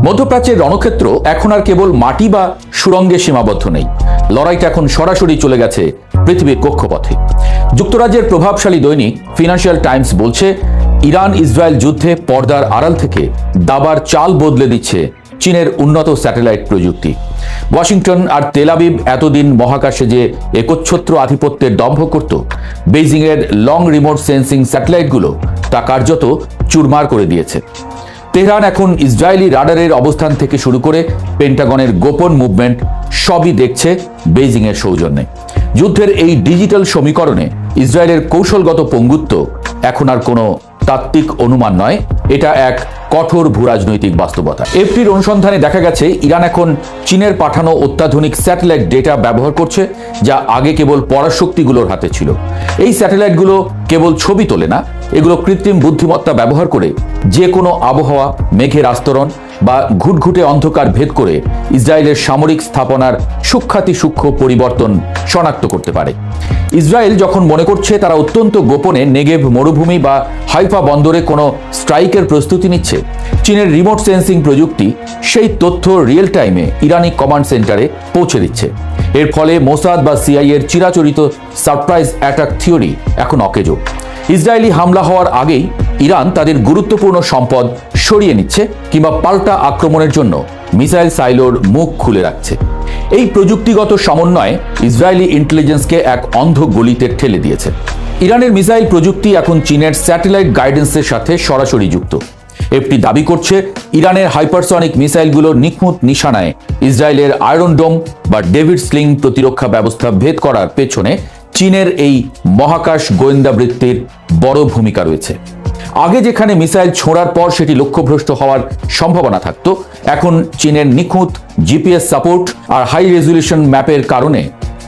মধ্যপ্রাচ্যের রণক্ষেত্র এখন আর কেবল মাটি বা সুড়ঙ্গে সীমাবদ্ধ নেই। লড়াইটা এখন সরাসরি চলে গেছে পৃথিবীর কক্ষপথে। যুক্তরাজ্যের প্রভাবশালী দৈনিক ফিনান্সিয়াল টাইমস বলছে, ইরান ইসরায়েল যুদ্ধে পর্দার আড়াল থেকে দাবার চাল বদলে দিচ্ছে চীনের উন্নত স্যাটেলাইট প্রযুক্তি। ওয়াশিংটন আর তেল আবিব এতদিন মহাকাশে যে একচ্ছত্র আধিপত্যের দম্ভ করত, বেইজিংয়ের লং রিমোট সেন্সিং স্যাটেলাইটগুলো তা কার্যত চুরমার করে দিয়েছে। তেহরান এখন ইসরায়েলি রাডারের অবস্থান থেকে শুরু করে পেন্টাগনের গোপন মুভমেন্ট সবই দেখছে বেইজিংয়ের সৌজন্যে। যুদ্ধের এই ডিজিটাল সমীকরণে ইসরায়েলের কৌশলগত পঙ্গুত্ব এখন আর কোনো তাত্ত্বিক অনুমান নয়, এটা এক কঠোর ভূরাজনৈতিক বাস্তবতা। এফপির অনুসন্ধানে দেখা গেছে, ইরান এখন চীনের পাঠানো অত্যাধুনিক স্যাটেলাইট ডেটা ব্যবহার করছে, যা আগে কেবল পরাশক্তিগুলোর হাতে ছিল। এই স্যাটেলাইটগুলো কেবল ছবি তোলে না, এগুলো কৃত্রিম বুদ্ধিমত্তা ব্যবহার করে যে কোনো আবহাওয়া, মেঘের আস্তরণ বা ঘুটঘুটে অন্ধকার ভেদ করে ইসরায়েলের সামরিক স্থাপনার সূক্ষ্মাতিসূক্ষ্ম পরিবর্তন শনাক্ত করতে পারে। ইসরায়েল যখন মনে করছে তারা অত্যন্ত গোপনে নেগেভ মরুভূমি বা হাইফা বন্দরে কোনো স্ট্রাইকের প্রস্তুতি নিচ্ছে, চীনের রিমোট সেন্সিং প্রযুক্তি সেই তথ্য রিয়েল টাইমে ইরানি কমান্ড সেন্টারে পৌঁছে দিচ্ছে। এর ফলে মোসাদ বা সিআইএর চিরাচরিত সারপ্রাইজ অ্যাটাক থিওরি এখন অকেজো। ইসরায়েলি হামলা হওয়ার আগেই ইরান তাদের গুরুত্বপূর্ণ সম্পদ সরিয়ে নিচ্ছে কিংবা পাল্টা আক্রমণের জন্য মিসাইল সাইলোর মুখ খুলে রাখছে। এই প্রযুক্তিগত সমন্বয়ে ইসরায়েলি ইন্টেলিজেন্সকে এক অন্ধ গলিতে ঠেলে দিয়েছে। ইরানের মিসাইল প্রযুক্তি এখন চীনের স্যাটেলাইট গাইডেন্সের সাথে সরাসরি যুক্ত। এফটি দাবি করছে, ইরানের হাইপারসনিক মিসাইলগুলোর নিখুঁত নিশানায় ইসরায়েলের আয়রন ডোম বা ডেভিড স্লিং প্রতিরক্ষা ব্যবস্থা ভেদ করার পেছনে চীনের এই মহাকাশ গোয়েন্দা বৃত্তির বড় ভূমিকা রয়েছে। আগে যেখানে মিসাইল ছোঁড়ার পর সেটি লক্ষ্যভ্রষ্ট হওয়ার সম্ভাবনা থাকত, এখন চীনের নিখুঁত জিপিএস সাপোর্ট আর হাই রেজলিউশন ম্যাপের কারণে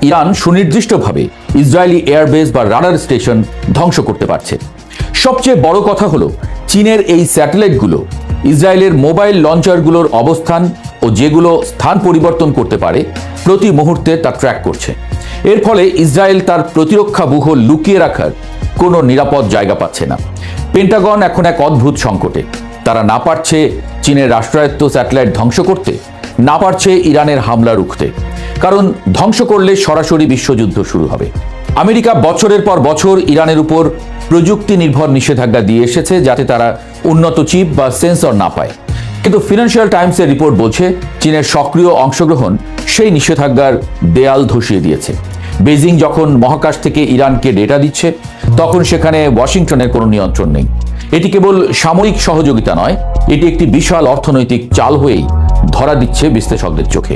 ইরান সুনির্দিষ্টভাবে ইসরায়েলি এয়ারবেস বা রাডার স্টেশন ধ্বংস করতে পারছে। সবচেয়ে বড় কথা হলো, চীনের এই স্যাটেলাইটগুলো ইসরায়েলের মোবাইল লঞ্চারগুলোর অবস্থান ও যেগুলো স্থান পরিবর্তন করতে পারে প্রতি মুহূর্তে তা ট্র্যাক করছে। এর ফলে ইসরায়েল তার প্রতিরক্ষা ব্যুহ লুকিয়ে রাখার কোনো নিরাপদ জায়গা পাচ্ছে না। পেন্টাগন এখন এক অদ্ভুত সংকটে। তারা না পারছে চীনের রাষ্ট্রায়ত্ত স্যাটেলাইট ধ্বংস করতে, না পারছে ইরানের হামলা রুখতে, কারণ ধ্বংস করলে সরাসরি বিশ্বযুদ্ধ শুরু হবে। আমেরিকা বছরের পর বছর ইরানের উপর প্রযুক্তি নির্ভর নিষেধাজ্ঞা দিয়ে এসেছে, যাতে তারা উন্নত চিপ বা সেন্সর না পায়। কিন্তু ফিনান্সিয়াল টাইমসের রিপোর্ট বলছে, চীনের সক্রিয় অংশগ্রহণ সেই নিষেধাজ্ঞার দেয়াল ধসিয়ে দিয়েছে। বেইজিং যখন মহাকাশ থেকে ইরানকে ডেটা দিচ্ছে, তখন সেখানে ওয়াশিংটনের কোনো নিয়ন্ত্রণ নেই। এটি কেবল সামরিক সহযোগিতা নয়, এটি একটি বিশাল অর্থনৈতিক চাল হয়েই ধরা দিচ্ছে বিশ্লেষকদের চোখে।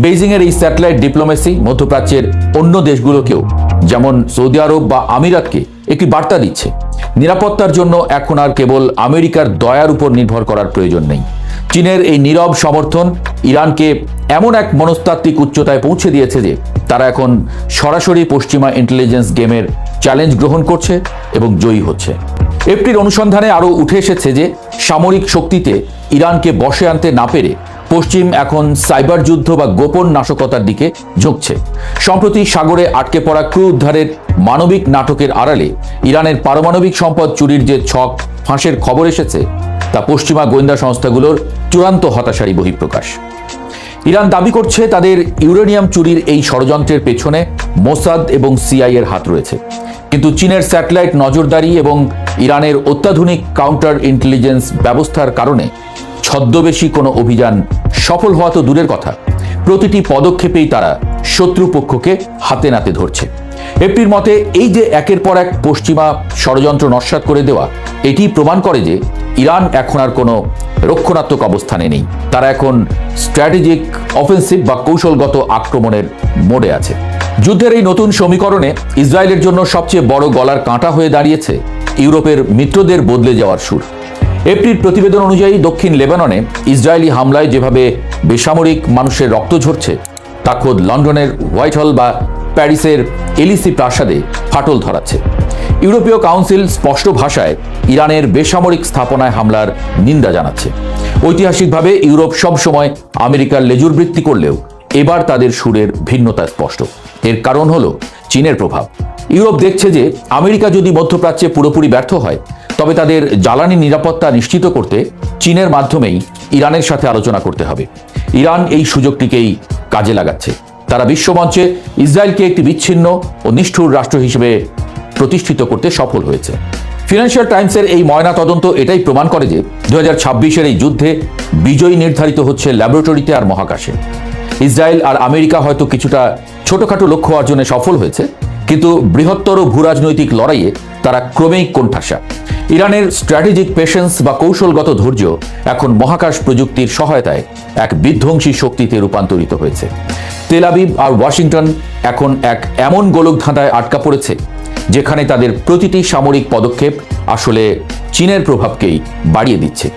বেইজিংয়ের এই স্যাটেলাইট ডিপ্লোমেসি মধ্যপ্রাচ্যের অন্য দেশগুলোকেও, যেমন সৌদি আরব বা আমিরাতকে, একটি বার্তা দিচ্ছে, নিরাপত্তার জন্য এখন আর কেবল আমেরিকার দয়ার উপর নির্ভর করার প্রয়োজন নেই। চীনের এই নীরব সমর্থন ইরানকে এমন এক মনস্তাত্ত্বিক উচ্চতায় পৌঁছে দিয়েছে যে তারা এখন সরাসরি পশ্চিমা ইন্টেলিজেন্স গেমের চ্যালেঞ্জ গ্রহণ করছে এবং জয়ী হচ্ছে। এফটির অনুসন্ধানে আরও উঠে এসেছে যে সামরিক শক্তিতে ইরানকে বশে আনতে না পেরে পশ্চিম এখন সাইবার যুদ্ধ বা গোপন নাশকতার দিকে ঝুঁকছে। সম্প্রতি সাগরে আটকে পড়া ক্রু উদ্ধারের মানবিক নাটকের আড়ালে ইরানের পারমাণবিক সম্পদ চুরির যে ছক ফাঁসের খবর এসেছে, তা পশ্চিমা গোয়েন্দা সংস্থাগুলোর চূড়ান্ত হতাশারই বহিঃপ্রকাশ। ইরান দাবি করছে তাদের ইউরেনিয়াম চুরির এই ষড়যন্ত্রের পেছনে মোসাদ এবং সিআইএর হাত রয়েছে। কিন্তু চীনের স্যাটেলাইট নজরদারি এবং ইরানের অত্যাধুনিক কাউন্টার ইন্টেলিজেন্স ব্যবস্থার কারণে ছদ্মবেশী কোনো অভিযান সফল হওয়া তো দূরের কথা, প্রতিটি পদক্ষেপেই তারা শত্রুপক্ষকে হাতে নাতে ধরছে। এফপির মতে, এই যে একের পর এক পশ্চিমা ষড়যন্ত্র নস্যাৎ করে দেওয়া, এটি প্রমাণ করে যে ইরান এখন আর কোনো রক্ষণাত্মক অবস্থানে নেই। তারা এখন স্ট্র্যাটেজিক অফেন্সিভ বা কৌশলগত আক্রমণের মোডে আছে। যুদ্ধের এই নতুন সমীকরণে ইসরায়েলের জন্য সবচেয়ে বড় গলার কাঁটা হয়ে দাঁড়িয়েছে ইউরোপের মিত্রদের বদলে যাওয়ার সুর। এফটির প্রতিবেদন অনুযায়ী দক্ষিণ লেবাননে ইসরায়েলি হামলায় যেভাবে বেসামরিক মানুষের রক্ত ঝরছে, তা খোদ লন্ডনের হোয়াইট হল বা প্যারিসের এলিসি প্রাসাদে ফাটল ধরাচ্ছে। ইউরোপীয় কাউন্সিল স্পষ্ট ভাষায় ইরানের বেসামরিক স্থাপনায় হামলার নিন্দা জানাচ্ছে। ঐতিহাসিকভাবে ইউরোপ সবসময় আমেরিকার লেজুরবৃত্তি করলেও এবার তাদের সুরের ভিন্নতা স্পষ্ট। এর কারণ হলো চীনের প্রভাব। ইউরোপ দেখছে যে আমেরিকা যদি মধ্যপ্রাচ্যে পুরোপুরি ব্যর্থ হয়, তবে তাদের জ্বালানি নিরাপত্তা নিশ্চিত করতে চীনের মাধ্যমেই ইরানের সাথে আলোচনা করতে হবে। ইরান এই সুযোগটিকেই কাজে লাগাচ্ছে। তারা বিশ্বমঞ্চে ইসরায়েলকে একটি বিচ্ছিন্ন ও নিষ্ঠুর রাষ্ট্র হিসেবে প্রতিষ্ঠিত করতে সফল হয়েছে। ফিনান্সিয়াল টাইমসের এই ময়না তদন্ত এটাই প্রমাণ করে যে 2026-এর এই যুদ্ধে বিজয়ী নির্ধারিত হচ্ছে ল্যাবরেটরিতে আর মহাকাশে। ইসরায়েল আর আমেরিকা হয়তো কিছুটা ছোটখাটো লক্ষ্য অর্জনে সফল হয়েছে, কিন্তু বৃহত্তর ভূরাজনৈতিক লড়াইয়ে তারা ক্রমেই কোণঠাসা। ইরানের স্ট্র্যাটেজিক পেশেন্স বা কৌশলগত ধৈর্য এখন মহাকাশ প্রযুক্তির সহায়তায় এক বিধ্বংসী শক্তিতে রূপান্তরিত হয়েছে। তেল আবিব আর ওয়াশিংটন এখন এক এমন গোলকধাঁধায় আটকা পড়েছে যেখানে তাদের প্রতিটি সামরিক পদক্ষেপ আসলে চীনের প্রভাবকেই বাড়িয়ে দিচ্ছে।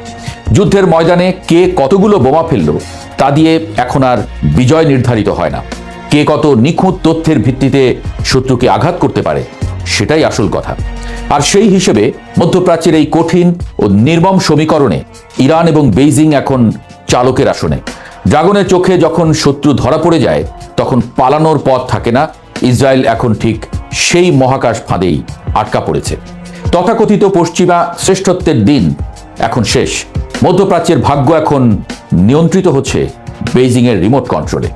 যুদ্ধের ময়দানে কে কতগুলো বোমা ফেলল তা দিয়ে এখন আর বিজয় নির্ধারিত হয় না। কে কত নিখুঁত তথ্যের ভিত্তিতে শত্রুকে আঘাত করতে পারে সেটাই আসল কথা। আর সেই হিসেবে মধ্যপ্রাচ্যের এই কঠিন ও নির্মম সমীকরণে ইরান এবং বেইজিং এখন চালকের আসনে। ড্রাগনের চোখে যখন শত্রু ধরা পড়ে যায় তখন পালানোর পথ থাকে না। ইসরায়েল এখন ঠিক সেই মহাকাশ ফাঁদেই আটকা পড়েছে। তথাকথিত পশ্চিমা শ্রেষ্ঠত্বের দিন এখন শেষ। মধ্যপ্রাচ্যের ভাগ্য এখন নিয়ন্ত্রিত হচ্ছে বেইজিংয়ের রিমোট কন্ট্রোলে।